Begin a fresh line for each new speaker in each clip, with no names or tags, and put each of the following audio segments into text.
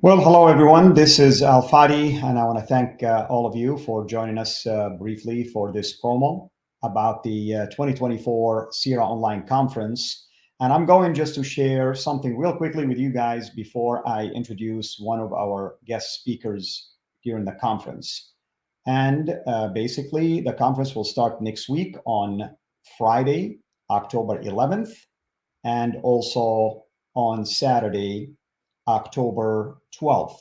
Well, hello, everyone. This is Fadi, and I want to thank all of you for joining us briefly for this promo about the 2024 CIRA Online Conference. And I'm going just to share something real quickly with you guys before I introduce one of our guest speakers during the conference. And basically, the conference will start next week on Friday, October 11th, and also on Saturday, October 12th.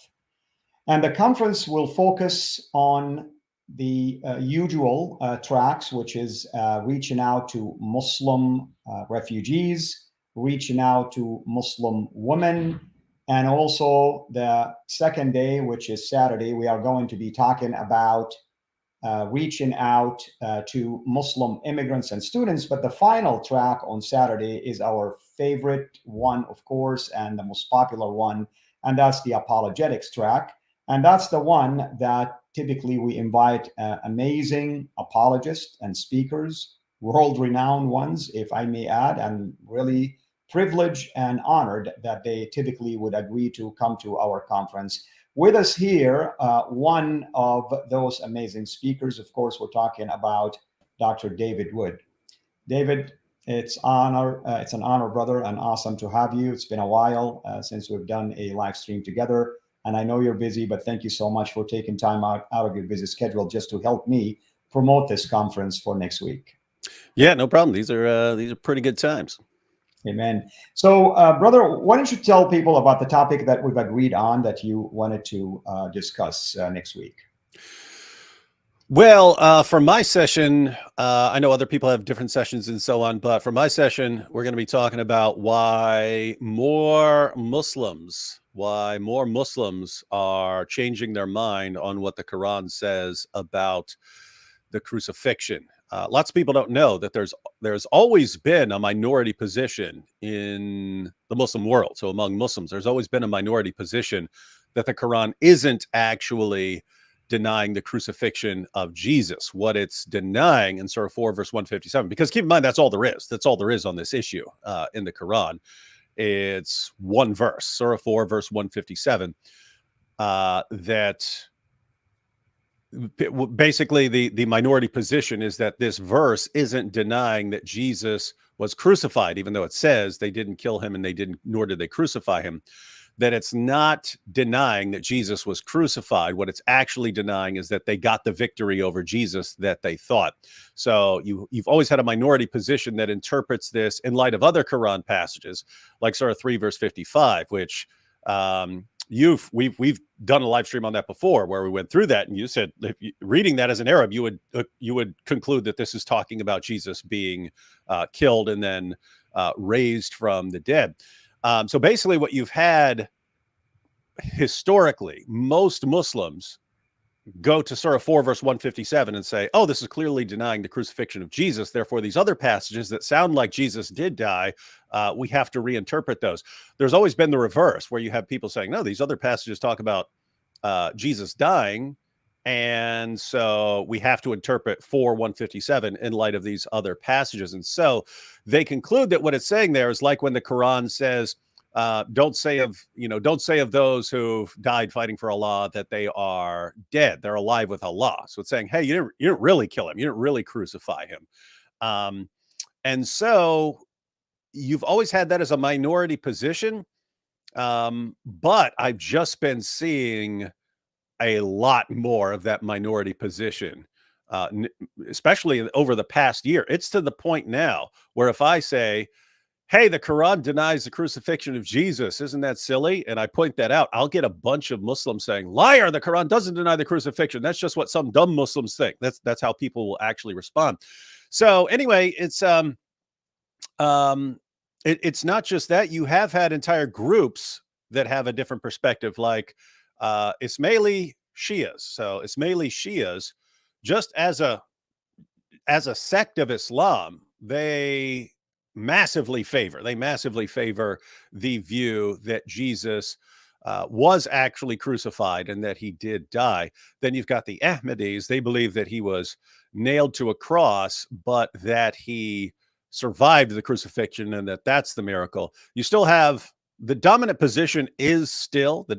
And the conference will focus on the usual tracks, which is reaching out to Muslim refugees, reaching out to Muslim women, and also the second day, which is Saturday, we are going to be talking about reaching out to Muslim immigrants and students. But the final track on Saturday is our favorite one, of course, and the most popular one, and that's the apologetics track. And that's the one that typically we invite amazing apologists and speakers, world-renowned ones, if I may add, and really privileged and honored that they typically would agree to come to our conference. With us here, one of those amazing speakers, of course, we're talking about Dr. David Wood. David, it's an honor, brother, and awesome to have you. It's been a while since we've done a live stream together, and I know you're busy, but thank you so much for taking time out of your busy schedule just to help me promote this conference for next week.
Yeah, no problem. These are pretty good times.
Amen. So, brother, why don't you tell people about the topic that we've agreed on that you wanted to discuss next week?
Well, for my session, I know other people have different sessions and so on, but for my session, we're going to be talking about why more Muslims are changing their mind on what the Quran says about the crucifixion. Lots of people don't know that there's always been a minority position in the Muslim world. So among Muslims, there's always been a minority position that the Quran isn't actually denying the crucifixion of Jesus. What it's denying in Surah 4, verse 157, because keep in mind, that's all there is. That's all there is on this issue in the Quran. It's one verse, Surah 4, verse 157, that basically the minority position is that this verse isn't denying that Jesus was crucified, even though it says they didn't kill him and nor did they crucify him. That it's not denying that Jesus was crucified. What it's actually denying is that they got the victory over Jesus that they thought. So you've always had a minority position that interprets this in light of other Quran passages, like Surah 3, verse 55, which we've done a live stream on that before, where we went through that, and you said, reading that as an Arab, you would conclude that this is talking about Jesus being killed and then raised from the dead. So basically what you've had historically, most Muslims go to Surah 4, verse 157 and say, oh, this is clearly denying the crucifixion of Jesus. Therefore, these other passages that sound like Jesus did die, we have to reinterpret those. There's always been the reverse, where you have people saying, no, these other passages talk about Jesus dying, And so we have to interpret 4:157 in light of these other passages. And so they conclude that what it's saying there is like when the Quran says, don't say of those who've died fighting for Allah that they are dead. They're alive with Allah. So it's saying, hey, you didn't really kill him. You didn't really crucify him. And so you've always had that as a minority position. But I've just been seeing a lot more of that minority position, especially over the past year. It's to the point now where if I say, hey, the Quran denies the crucifixion of Jesus, isn't that silly? And I point that out, I'll get a bunch of Muslims saying, liar, the Quran doesn't deny the crucifixion. That's just what some dumb Muslims think. That's how people will actually respond. So anyway, it's not just that. You have had entire groups that have a different perspective, like Ismaili Shias. So Ismaili Shias, just as a sect of Islam, they massively favor the view that Jesus was actually crucified and that he did die. Then you've got the Ahmadis. They believe that he was nailed to a cross, but that he survived the crucifixion and that's the miracle. You still have the dominant position is still that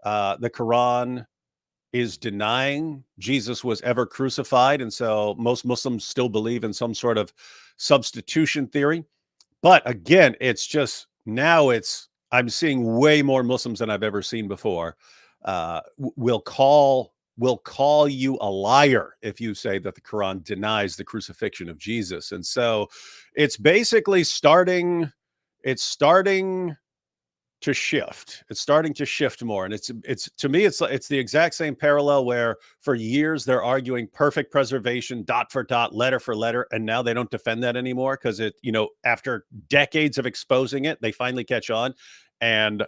the Quran is denying Jesus was ever crucified. And so most Muslims still believe in some sort of substitution theory. But again, it's just now I'm seeing way more Muslims than I've ever seen before. Will call you a liar if you say that the Quran denies the crucifixion of Jesus. And so it's basically starting to shift. It's starting to shift more. And it's to me, it's the exact same parallel where for years they're arguing perfect preservation, dot for dot, letter for letter. And now they don't defend that anymore because after decades of exposing it, they finally catch on. And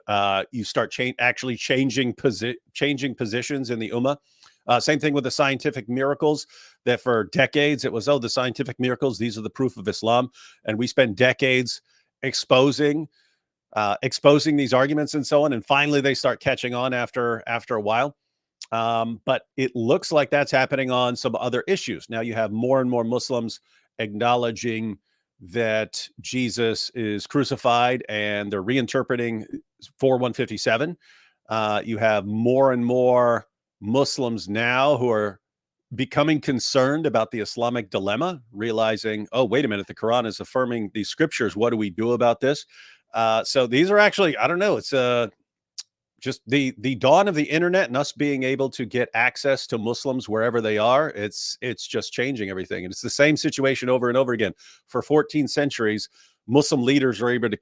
you start changing positions in the Ummah. Same thing with the scientific miracles, that for decades it was, the scientific miracles, these are the proof of Islam. And we spend decades exposing these arguments and so on. And finally they start catching on after a while. But it looks like that's happening on some other issues. Now you have more and more Muslims acknowledging that Jesus is crucified and they're reinterpreting 4:157. You have more and more Muslims now who are becoming concerned about the Islamic dilemma, realizing, oh, wait a minute, the Quran is affirming these scriptures. What do we do about this? So these are actually, I don't know, it's just the dawn of the internet and us being able to get access to Muslims wherever they are. It's just changing everything. And it's the same situation over and over again. For 14 centuries, Muslim leaders are able to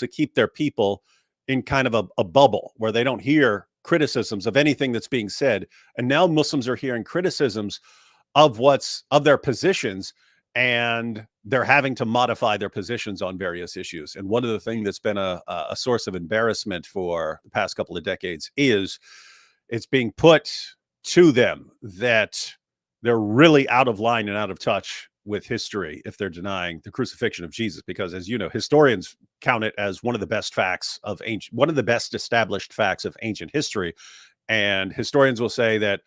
keep their people in kind of a bubble where they don't hear criticisms of anything that's being said. And now Muslims are hearing criticisms of their positions, and they're having to modify their positions on various issues. And one of the things that's been a source of embarrassment for the past couple of decades is it's being put to them that they're really out of line and out of touch with history if they're denying the crucifixion of Jesus, because, as you know, historians count it as one of the best established facts of ancient history. And historians will say that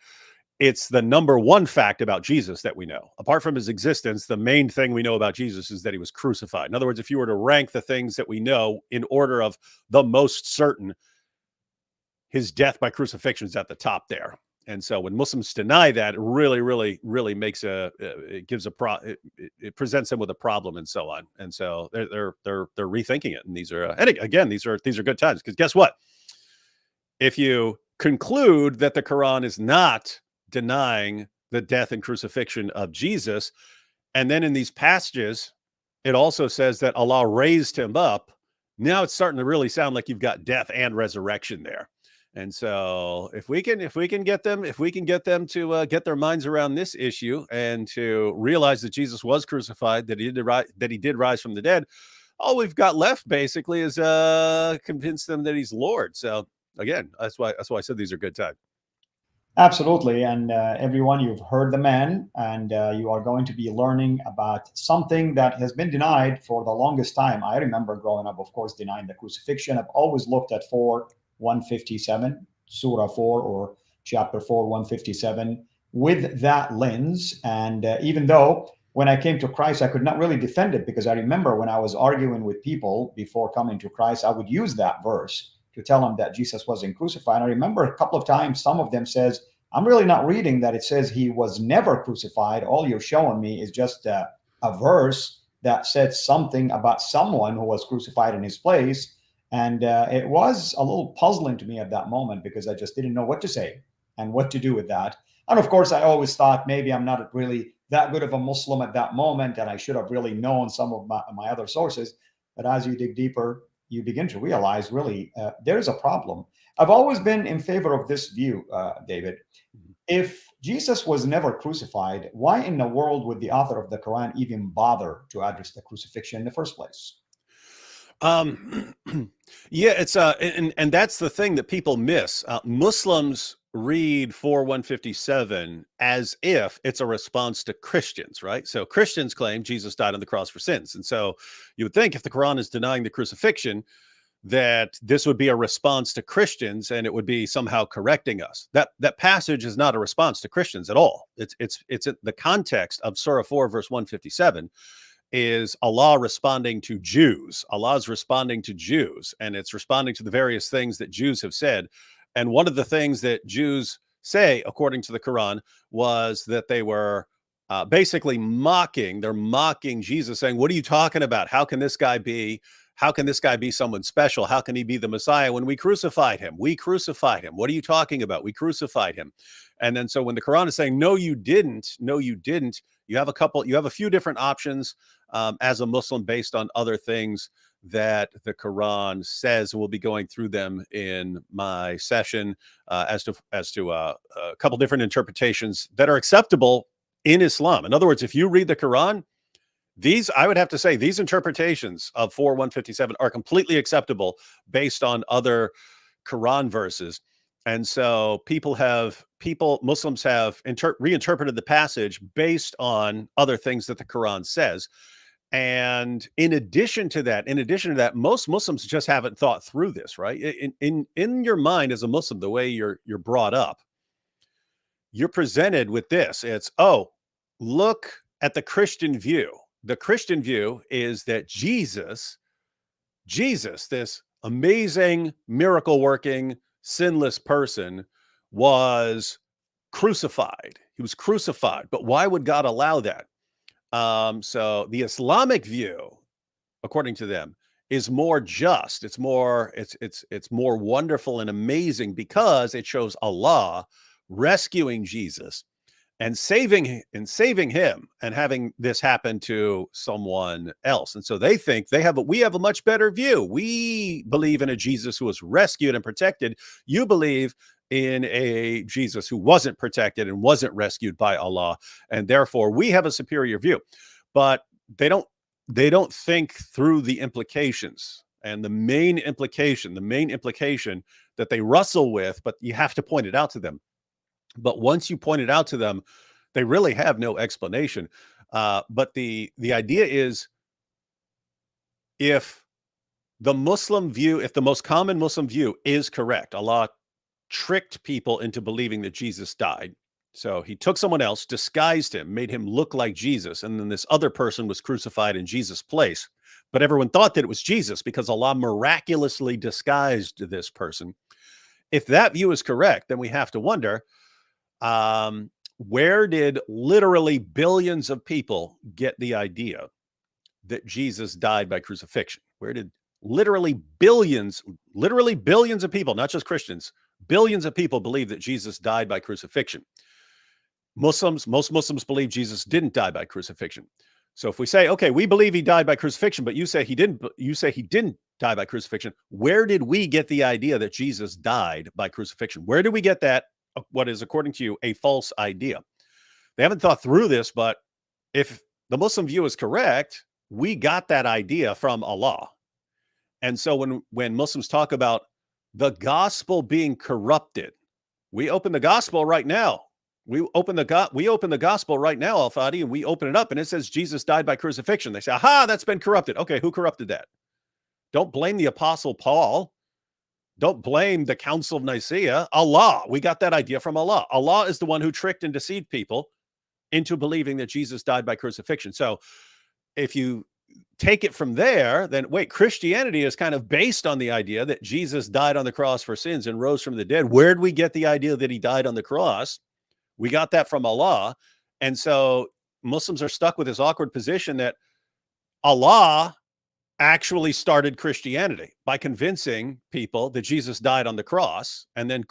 it's the number one fact about Jesus that we know. Apart from his existence, the main thing we know about Jesus is that he was crucified. In other words, if you were to rank the things that we know in order of the most certain, his death by crucifixion is at the top there. And so when Muslims deny that, it really, really, really makes it presents them with a problem and so on. And so they're rethinking it. And these are good times, because guess what? If you conclude that the Quran is not denying the death and crucifixion of Jesus, and then in these passages, it also says that Allah raised him up, now it's starting to really sound like you've got death and resurrection there. And so if we can get them to get their minds around this issue and to realize that Jesus was crucified, that he did rise from the dead, all we've got left basically is convince them that he's Lord. So again, that's why I said these are good times.
Absolutely. And everyone, you've heard the man, and you are going to be learning about something that has been denied for the longest time. I remember growing up, of course, denying the crucifixion. I've always looked at 4:157 Surah 4 or chapter 4, 157 with that lens. And even though when I came to Christ, I could not really defend it, because I remember when I was arguing with people before coming to Christ, I would use that verse to tell them that Jesus wasn't crucified. And I remember a couple of times, some of them says, I'm really not reading that it says he was never crucified. All you're showing me is just a verse that said something about someone who was crucified in his place. And it was a little puzzling to me at that moment, because I just didn't know what to say and what to do with that. And of course, I always thought maybe I'm not really that good of a Muslim at that moment, and I should have really known some of my other sources. But as you dig deeper, you begin to realize really there's a problem. I've always been in favor of this view, David. If Jesus was never crucified, why in the world would the author of the Quran even bother to address the crucifixion in the first place?
Yeah, it's and that's the thing that people miss. Muslims read 4:157 as if it's a response to Christians, right? So Christians claim Jesus died on the cross for sins, and so you would think if the Quran is denying the crucifixion, that this would be a response to Christians, and it would be somehow correcting us. That passage is not a response to Christians at all. It's the context of Surah 4 verse 157 is Allah responding to Jews. Allah is responding to Jews, and it's responding to the various things that Jews have said. And one of the things that Jews say, according to the Quran, was that they were basically mocking. They're mocking Jesus, saying, "What are you talking about? How can this guy be? How can this guy be someone special? How can he be the Messiah when we crucified him? We crucified him. What are you talking about? We crucified him." And then so when the Quran is saying, "No, you didn't. No, you didn't," you have a few different options as a Muslim based on other things that the Quran says. We'll be going through them in my session as to a couple different interpretations that are acceptable in Islam. In other words, if you read the Quran, I would have to say, these interpretations of 4:157 are completely acceptable based on other Quran verses. And so Muslims have reinterpreted the passage based on other things that the Quran says. And in addition to that, most Muslims just haven't thought through this, right? In your mind as a Muslim, the way you're brought up, you're presented with this. It's, oh, look at the Christian view. The Christian view is that Jesus, this amazing, miracle-working, sinless person, was crucified. He was crucified. But why would God allow that? So the Islamic view, according to them, is more just. It's more wonderful and amazing because it shows Allah rescuing Jesus and saving him and having this happen to someone else. And so they think we have a much better view. We believe in a Jesus who was rescued and protected. You believe in a Jesus who wasn't protected and wasn't rescued by Allah, and therefore we have a superior view. But they don't think through the implications. And the main implication that they wrestle with, but you have to point it out to them. But once you point it out to them, they really have no explanation. But the idea is, if the most common Muslim view is correct, Allah tricked people into believing that Jesus died. So he took someone else, disguised him, made him look like Jesus, and then this other person was crucified in Jesus' place. But everyone thought that it was Jesus because Allah miraculously disguised this person. If that view is correct, then we have to wonder, where did literally billions of people get the idea that Jesus died by crucifixion? Where did literally billions of people, not just Christians, billions of people believe that Jesus died by crucifixion? Most Muslims believe Jesus didn't die by crucifixion. So if we say, okay, we believe he died by crucifixion, but you say he didn't die by crucifixion, where did we get the idea that Jesus died by crucifixion? Where did we get that, what is, according to you, a false idea? They haven't thought through this, but if the Muslim view is correct, we got that idea from Allah. And so when Muslims talk about the gospel being corrupted, we open the gospel right now. We open the gospel right now, Al-Fadi, and we open it up, and it says Jesus died by crucifixion. They say, aha, that's been corrupted. Okay, who corrupted that? Don't blame the Apostle Paul. Don't blame the Council of Nicaea. Allah. We got that idea from Allah. Allah is the one who tricked and deceived people into believing that Jesus died by crucifixion. So if you take it from there, then wait, Christianity is kind of based on the idea that Jesus died on the cross for sins and rose from the dead. Where'd we get the idea that he died on the cross? We got that from Allah. And so Muslims are stuck with this awkward position that Allah actually started Christianity by convincing people that Jesus died on the cross. And then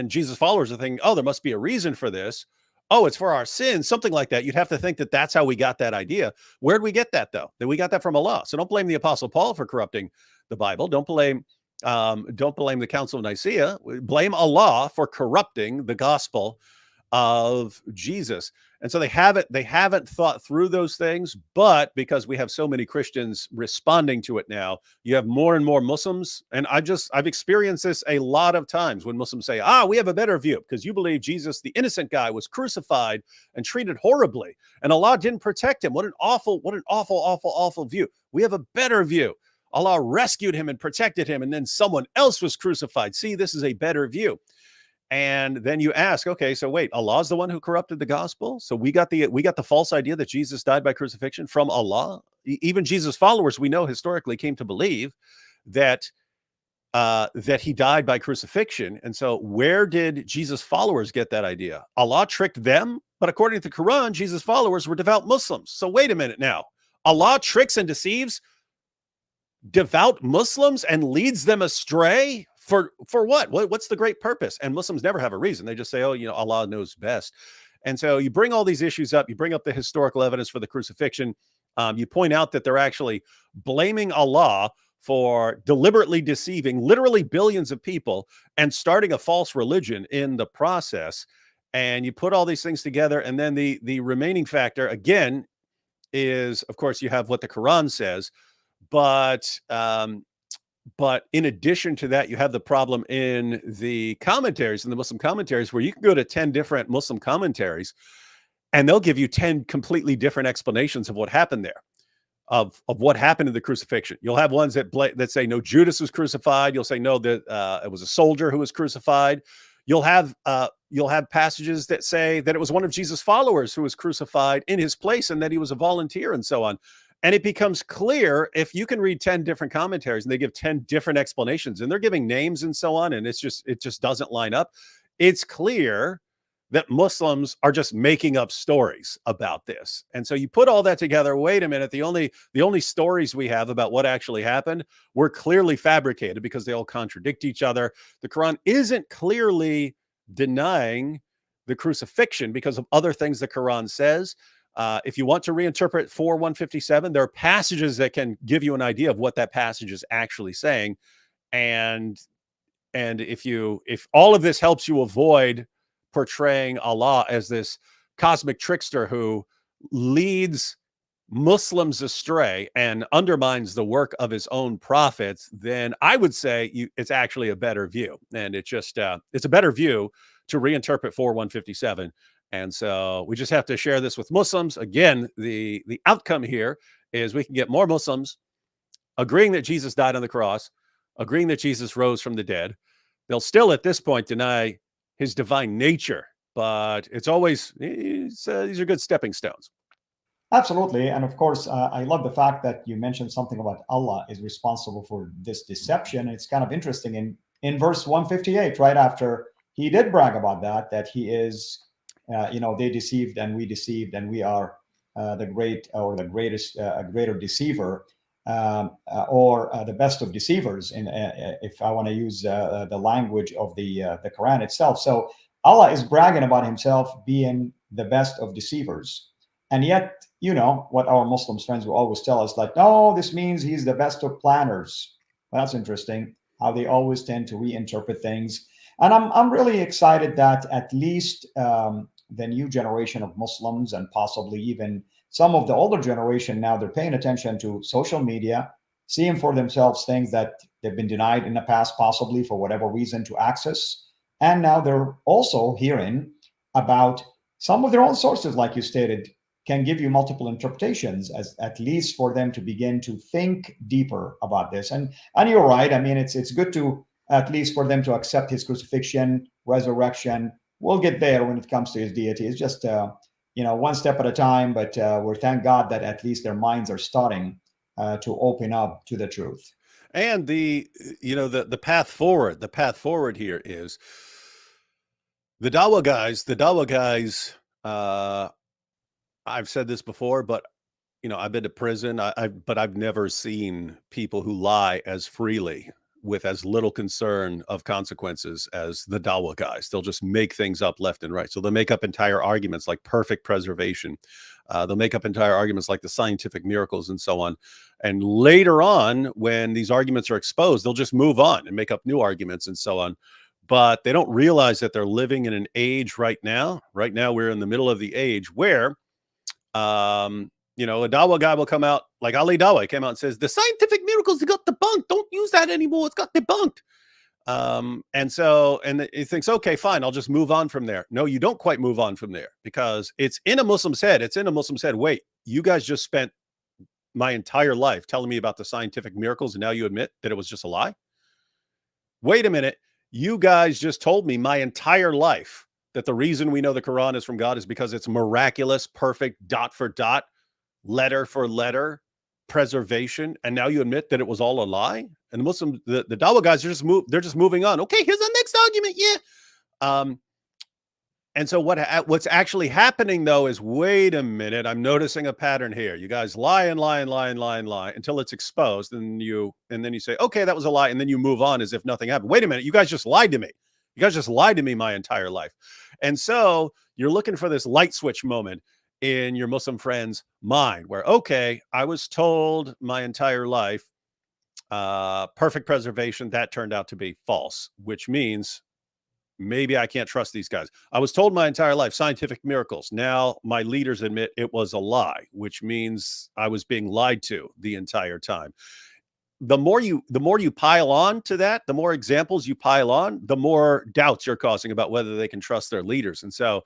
Jesus followers are thinking, oh, there must be a reason for this. Oh, it's for our sins, something like that. You'd have to think that that's how we got that idea. Where'd we get that, though? That we got that from Allah. So don't blame the Apostle Paul for corrupting the Bible. Don't blame the Council of Nicaea. Blame Allah for corrupting the gospel of Jesus. And so they haven't thought through those things, but because we have so many Christians responding to it now, you have more and more Muslims. And I've experienced this a lot of times when Muslims say, we have a better view because you believe Jesus, the innocent guy, was crucified and treated horribly and Allah didn't protect him. What an awful view. We have a better view. Allah rescued him and protected him, and then someone else was crucified. See, this is a better view. And then you ask, okay, so wait, Allah's the one who corrupted the gospel? So we got the false idea that Jesus died by crucifixion from Allah? Even Jesus' followers, we know historically, came to believe that he died by crucifixion. And so where did Jesus' followers get that idea? Allah tricked them, but according to the Quran, Jesus' followers were devout Muslims. So wait a minute now. Allah tricks and deceives devout Muslims and leads them astray? For what? What's the great purpose? And Muslims never have a reason. They just say, oh, Allah knows best. And so you bring all these issues up. You bring up the historical evidence for the crucifixion. You point out that they're actually blaming Allah for deliberately deceiving literally billions of people and starting a false religion in the process. And you put all these things together. And then the remaining factor, again, is, of course, you have what the Quran says. But in addition to that, you have the problem in the commentaries, in the Muslim commentaries, where you can go to 10 different Muslim commentaries and they'll give you 10 completely different explanations of what happened there, of what happened in the crucifixion. You'll have ones that say, no, Judas was crucified. You'll say, no, that it was a soldier who was crucified. You'll have passages that say that it was one of Jesus' followers who was crucified in his place and that he was a volunteer and so on. And it becomes clear if you can read 10 different commentaries and they give 10 different explanations and they're giving names and so on, and it just doesn't line up. It's clear that Muslims are just making up stories about this. And so you put all that together. Wait a minute. The only stories we have about what actually happened were clearly fabricated because they all contradict each other. The Quran isn't clearly denying the crucifixion because of other things the Quran says. If you want to reinterpret 4:157, there are passages that can give you an idea of what that passage is actually saying. And if all of this helps you avoid portraying Allah as this cosmic trickster who leads Muslims astray and undermines the work of his own prophets, then I would say it's actually a better view. And it's a better view to reinterpret 4:157. And so we just have to share this with Muslims. Again, the outcome here is we can get more Muslims agreeing that Jesus died on the cross, agreeing that Jesus rose from the dead. They'll still at this point deny his divine nature, but these are good stepping stones.
Absolutely. And of course, I love the fact that you mentioned something about Allah is responsible for this deception. It's kind of interesting in verse 158, right after he did brag about that he is, they deceived and we deceived and we are the great or the greatest, greater deceiver or the best of deceivers. If I want to use the language of the Quran itself. So Allah is bragging about himself being the best of deceivers. And yet, what our Muslim friends will always tell us, like, no, this means he's the best of planners. Well, that's interesting how they always tend to reinterpret things. And I'm really excited that at least the new generation of Muslims and possibly even some of the older generation now, they're paying attention to social media, seeing for themselves things that they've been denied in the past, possibly for whatever reason, to access. And now they're also hearing about some of their own sources, like you stated, can give you multiple interpretations, as at least for them to begin to think deeper about this. And you're right. I mean, it's good to at least for them to accept his crucifixion, resurrection. We'll get there when it comes to his deity. It's just, one step at a time, but we're thank God that at least their minds are starting to open up to the truth.
And the path forward here is the Dawa guys, I've said this before, but I've been to prison, but I've never seen people who lie as freely with as little concern of consequences as the Dawa guys. They'll just make things up left and right. So they'll make up entire arguments like perfect preservation. They'll make up entire arguments like the scientific miracles and so on. And later on, when these arguments are exposed, they'll just move on and make up new arguments and so on. But they don't realize that they're living in an age right now. Right now, we're in the middle of the age where, a Dawa guy will come out, like Ali Dawa came out and says, the scientific miracles got debunked. Don't use that anymore. It's got debunked. And he thinks, okay, fine, I'll just move on from there. No, you don't quite move on from there, because it's in a Muslim's head. It's in a Muslim's head. Wait, you guys just spent my entire life telling me about the scientific miracles, and now you admit that it was just a lie? Wait a minute. You guys just told me my entire life that the reason we know the Quran is from God is because it's miraculous, perfect, dot for dot, letter for letter preservation, and now you admit that it was all a lie? And the Dawa guys are they're just moving on. Okay, here's the next argument. Yeah. And so what's actually happening though is, wait a minute, I'm noticing a pattern here. You guys lie and lie and lie and lie and lie until it's exposed, and then you say, okay, that was a lie, and then you move on as if nothing happened. Wait a minute, you guys just lied to me. You guys just lied to me my entire life. And so you're looking for this light switch moment in your Muslim friend's mind where, okay, I was told my entire life, perfect preservation, that turned out to be false, which means maybe I can't trust these guys. I was told my entire life, scientific miracles. Now my leaders admit it was a lie, which means I was being lied to the entire time. The more you pile on to that, the more examples you pile on, the more doubts you're causing about whether they can trust their leaders. And so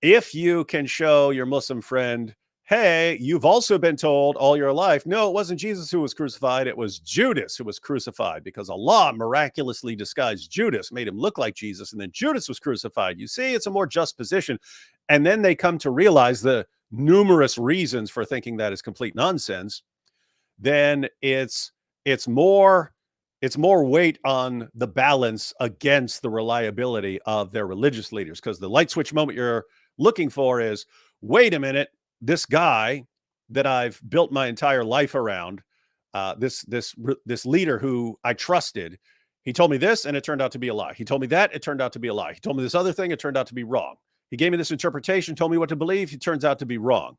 if you can show your Muslim friend, hey, you've also been told all your life, no, it wasn't Jesus who was crucified, it was Judas who was crucified, because Allah miraculously disguised Judas, made him look like Jesus, and then Judas was crucified. You see, it's a more just position. And then they come to realize the numerous reasons for thinking that is complete nonsense. Then it's more weight on the balance against the reliability of their religious leaders, because the light switch moment you're looking for is, wait a minute, this guy that I've built my entire life around, this leader who I trusted, he told me this and it turned out to be a lie. He told me that, it turned out to be a lie. He told me this other thing, it turned out to be wrong. He gave me this interpretation, told me what to believe, it turns out to be wrong.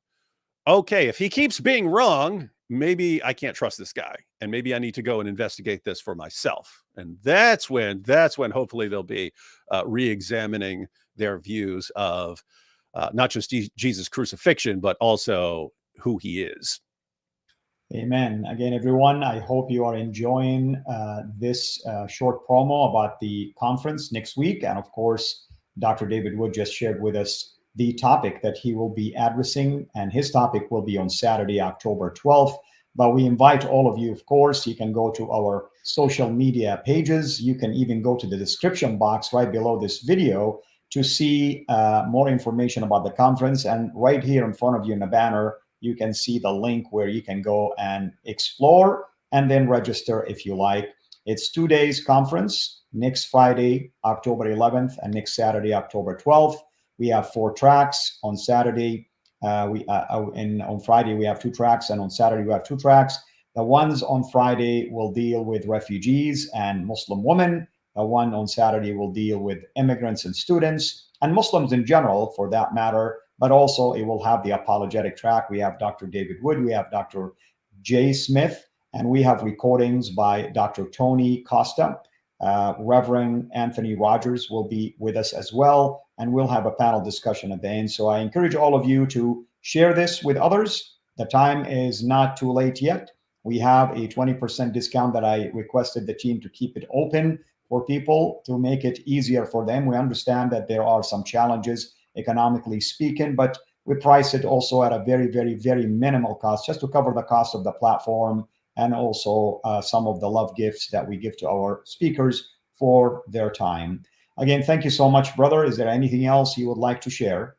Okay, if he keeps being wrong, maybe I can't trust this guy, and maybe I need to go and investigate this for myself. And that's when hopefully they'll be re-examining their views of not just Jesus' crucifixion, but also who he is.
Amen. Again, everyone, I hope you are enjoying this short promo about the conference next week. And of course, Dr. David Wood just shared with us the topic that he will be addressing, and his topic will be on Saturday, October 12th. But we invite all of you, of course, you can go to our social media pages. You can even go to the description box right below this video to see more information about the conference. And right here in front of you in the banner, you can see the link where you can go and explore and then register if you like. It's 2 days conference, next Friday, October 11th, and next Saturday, October 12th. We have 4 tracks. On Saturday, and on Friday, we have 2 tracks, and on Saturday, we have 2 tracks. The ones on Friday will deal with refugees and Muslim women. The one on Saturday will deal with immigrants and students, and Muslims in general, for that matter. But also, it will have the apologetic track. We have Dr. David Wood, we have Dr. Jay Smith, and we have recordings by Dr. Tony Costa. Reverend Anthony Rogers will be with us as well, and we'll have a panel discussion at the end. So I encourage all of you to share this with others. The time is not too late yet. We have a 20% discount that I requested the team to keep it open for people to make it easier for them. We understand that there are some challenges economically speaking, but we price it also at a very, very, very minimal cost, just to cover the cost of the platform and also some of the love gifts that we give to our speakers for their time. Again, thank you so much, brother. Is there anything else you would like to share?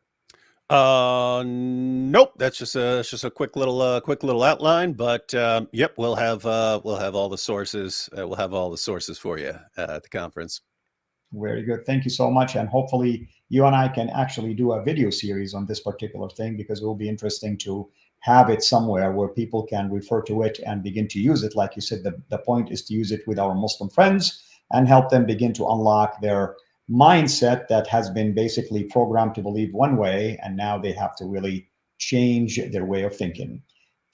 Nope. That's just a quick little outline. But yep, we'll have all the sources. We'll have all the sources for you at the conference.
Very good. Thank you so much. And hopefully you and I can actually do a video series on this particular thing, because it will be interesting to have it somewhere where people can refer to it and begin to use it. Like you said, the point is to use it with our Muslim friends and help them begin to unlock their mindset that has been basically programmed to believe one way, and now they have to really change their way of thinking.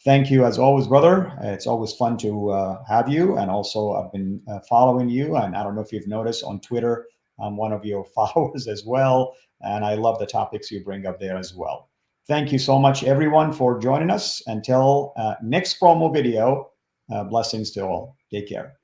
Thank you as always, brother. It's always fun to have you. And also, I've been following you, and I don't know if you've noticed on Twitter, I'm one of your followers as well. And I love the topics you bring up there as well. Thank you so much, everyone, for joining us. Until next promo video, blessings to all. Take care.